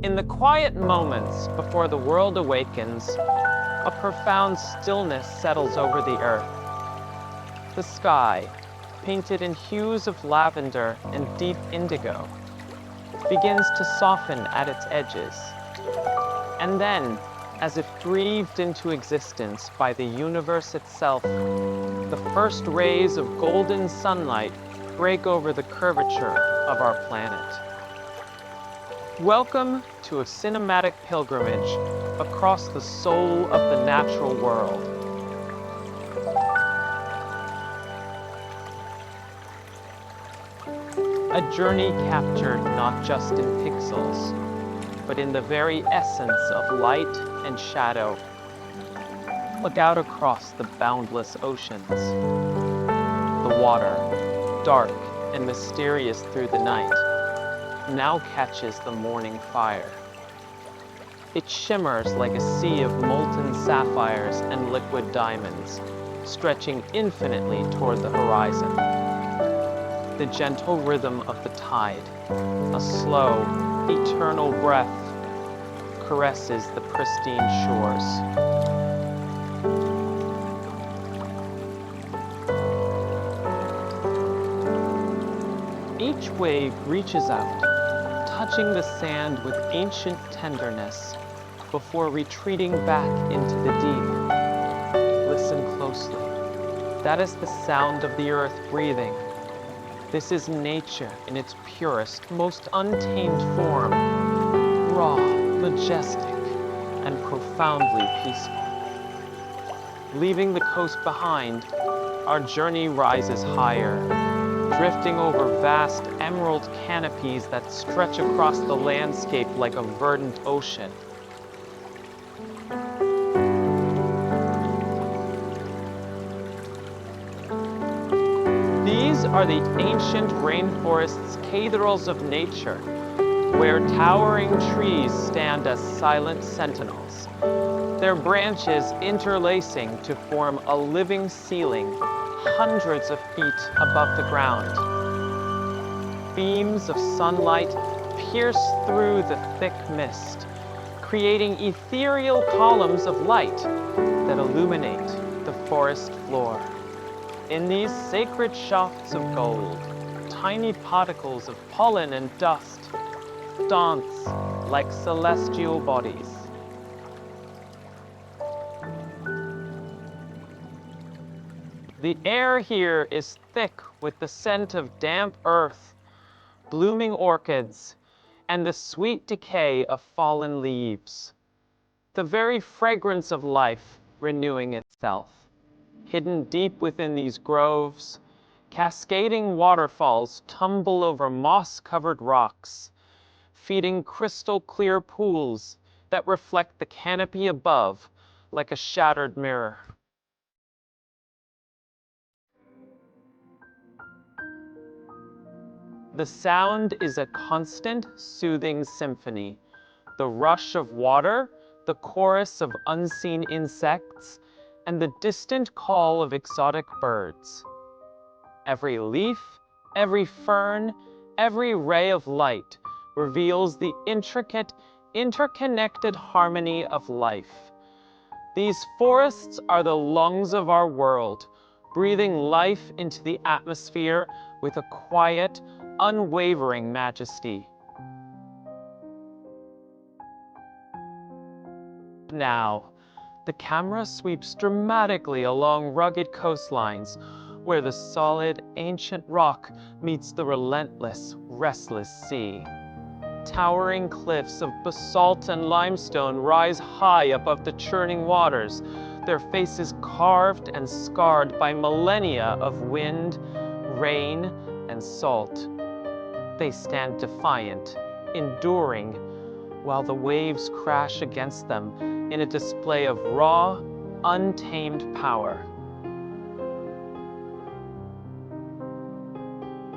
In the quiet moments before the world awakens, a profound stillness settles over the earth. The sky, painted in hues of lavender and deep indigo, begins to soften at its edges. And then, as if breathed into existence by the universe itself, the first rays of golden sunlight break over the curvature of our planet. Welcome to a cinematic pilgrimage across the soul of the natural world. A journey captured not just in pixels, but in the very essence of light and shadow. Look out across the boundless oceans. The water, dark and mysterious through the night, now catches the morning fire. It shimmers like a sea of molten sapphires and liquid diamonds, stretching infinitely toward the horizon. The gentle rhythm of the tide, a slow, eternal breath, caresses the pristine shores. Each wave reaches out, touching the sand with ancient tenderness before retreating back into the deep. Listen closely. That is the sound of the earth breathing. This is nature in its purest, most untamed form, raw, majestic, and profoundly peaceful. Leaving the coast behind, our journey rises higher, drifting over vast emerald canopies that stretch across the landscape like a verdant ocean. These are the ancient rainforest's cathedrals of nature, where towering trees stand as silent sentinels, their branches interlacing to form a living ceiling hundreds of feet above the ground. Beams of sunlight pierce through the thick mist, creating ethereal columns of light that illuminate the forest floor. In these sacred shafts of gold, tiny particles of pollen and dust dance like celestial bodies. The air here is thick with the scent of damp earth, blooming orchids, and the sweet decay of fallen leaves. The very fragrance of life renewing itself. Hidden deep within these groves, cascading waterfalls tumble over moss-covered rocks, feeding crystal-clear pools that reflect the canopy above like a shattered mirror. The sound is a constant, soothing symphony. The rush of water, the chorus of unseen insects, and the distant call of exotic birds. Every leaf, every fern, every ray of light reveals the intricate, interconnected harmony of life. These forests are the lungs of our world, breathing life into the atmosphere with a quiet, unwavering majesty. Now, the camera sweeps dramatically along rugged coastlines where the solid, ancient rock meets the relentless, restless sea. Towering cliffs of basalt and limestone rise high above the churning waters, their faces carved and scarred by millennia of wind, rain, and salt. They stand defiant, enduring, while the waves crash against them in a display of raw, untamed power.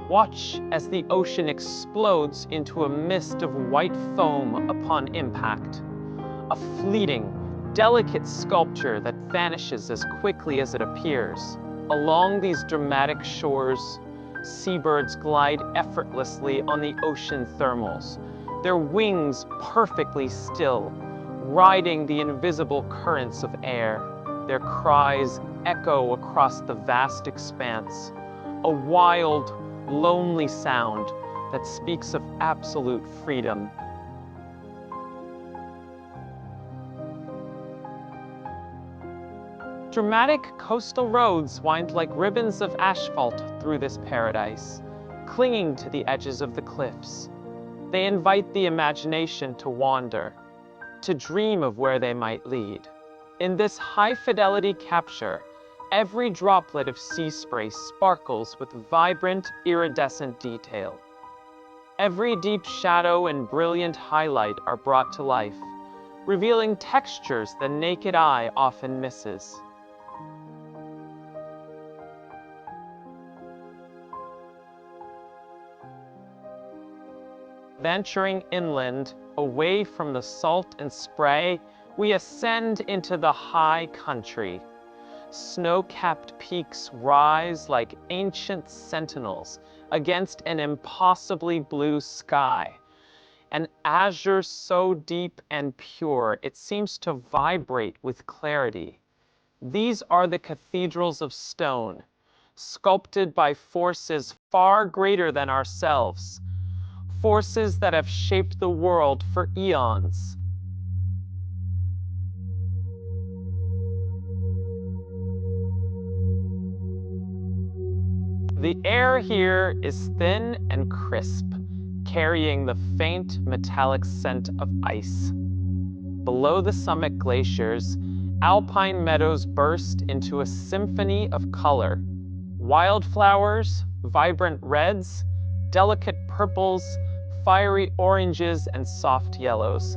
Watch as the ocean explodes into a mist of white foam upon impact. A fleeting, delicate sculpture that vanishes as quickly as it appears. Along these dramatic shores, seabirds glide effortlessly on the ocean thermals, their wings perfectly still, riding the invisible currents of air. Their cries echo across the vast expanse, a wild, lonely sound that speaks of absolute freedom. Dramatic coastal roads wind like ribbons of asphalt through this paradise, clinging to the edges of the cliffs. They invite the imagination to wander, to dream of where they might lead. In this high-fidelity capture, every droplet of sea spray sparkles with vibrant, iridescent detail. Every deep shadow and brilliant highlight are brought to life, revealing textures the naked eye often misses. Venturing inland, away from the salt and spray, we ascend into the high country. Snow-capped peaks rise like ancient sentinels against an impossibly blue sky. An azure so deep and pure it seems to vibrate with clarity. These are the cathedrals of stone, sculpted by forces far greater than ourselves, forces that have shaped the world for eons. The air here is thin and crisp, carrying the faint metallic scent of ice. Below the summit glaciers, alpine meadows burst into a symphony of color. Wildflowers, vibrant reds, delicate purples, fiery oranges, and soft yellows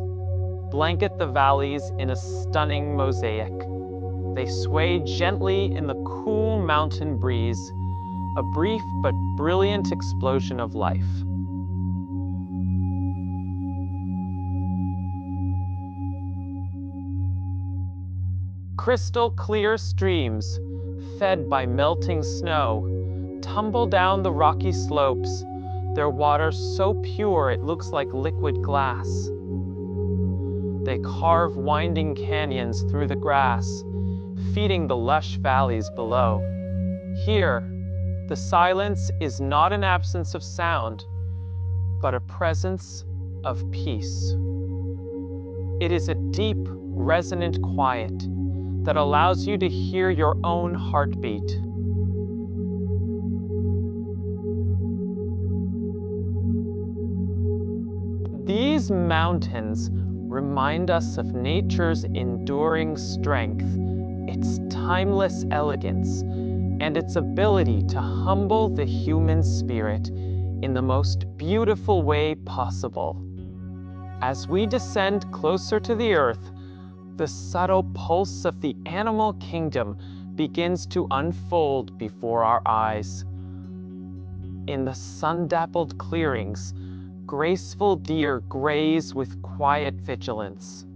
blanket the valleys in a stunning mosaic. They sway gently in the cool mountain breeze, a brief but brilliant explosion of life. Crystal clear streams, fed by melting snow, tumble down the rocky slopes, their water so pure it looks like liquid glass. They carve winding canyons through the grass, feeding the lush valleys below. Here, the silence is not an absence of sound, but a presence of peace. It is a deep, resonant quiet that allows you to hear your own heartbeat. These mountains remind us of nature's enduring strength, its timeless elegance, and its ability to humble the human spirit in the most beautiful way possible. As we descend closer to the earth, the subtle pulse of the animal kingdom begins to unfold before our eyes. In the sun-dappled clearings, graceful deer graze with quiet vigilance.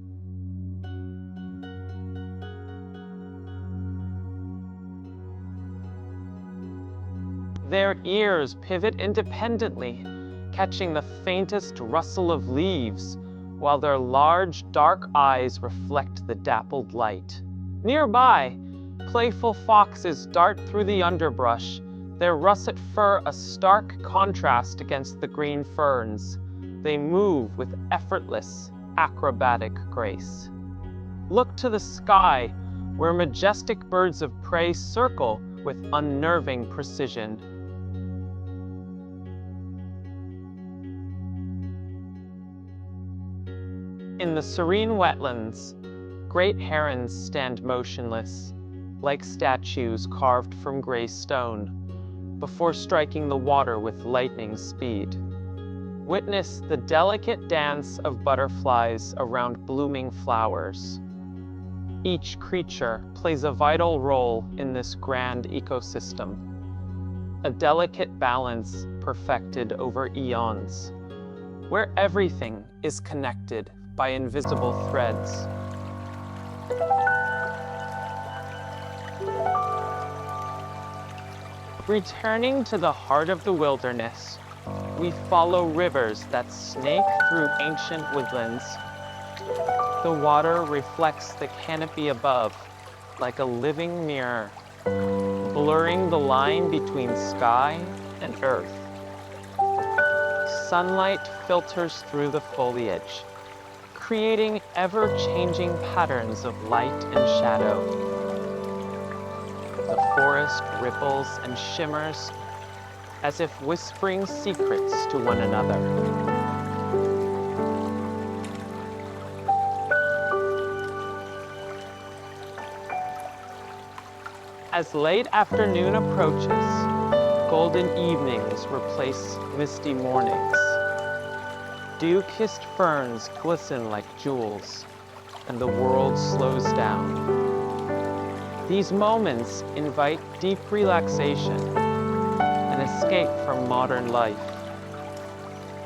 Their ears pivot independently, catching the faintest rustle of leaves, while their large, dark eyes reflect the dappled light. Nearby, playful foxes dart through the underbrush, their russet fur a stark contrast against the green ferns. They move with effortless, acrobatic grace. Look to the sky, where majestic birds of prey circle with unnerving precision. In the serene wetlands, great herons stand motionless, like statues carved from gray stone, before striking the water with lightning speed. Witness the delicate dance of butterflies around blooming flowers. Each creature plays a vital role in this grand ecosystem, a delicate balance perfected over eons, where everything is connected by invisible threads. Returning to the heart of the wilderness, We follow rivers that snake through ancient woodlands. The water reflects the canopy above like a living mirror, blurring the line between sky and earth. Sunlight filters through the foliage, creating ever-changing patterns of light and shadow. The forest ripples and shimmers as if whispering secrets to one another. As late afternoon approaches, golden evenings replace misty mornings. Dew-kissed ferns glisten like jewels, and the world slows down. These moments invite deep relaxation, an escape from modern life.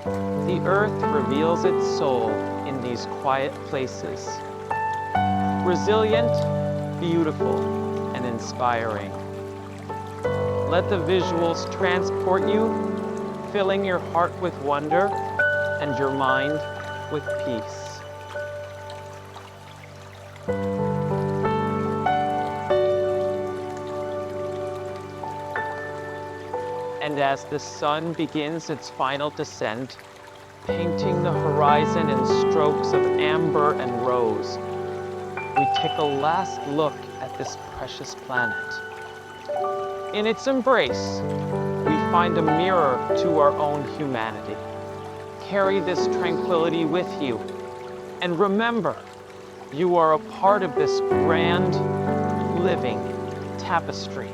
The earth reveals its soul in these quiet places. Resilient, beautiful, and inspiring. Let the visuals transport you, filling your heart with wonder and your mind with peace. And as the sun begins its final descent, painting the horizon in strokes of amber and rose, we take a last look at this precious planet. In its embrace, we find a mirror to our own humanity. Carry this tranquility with you, and remember, you are a part of this grand, living tapestry.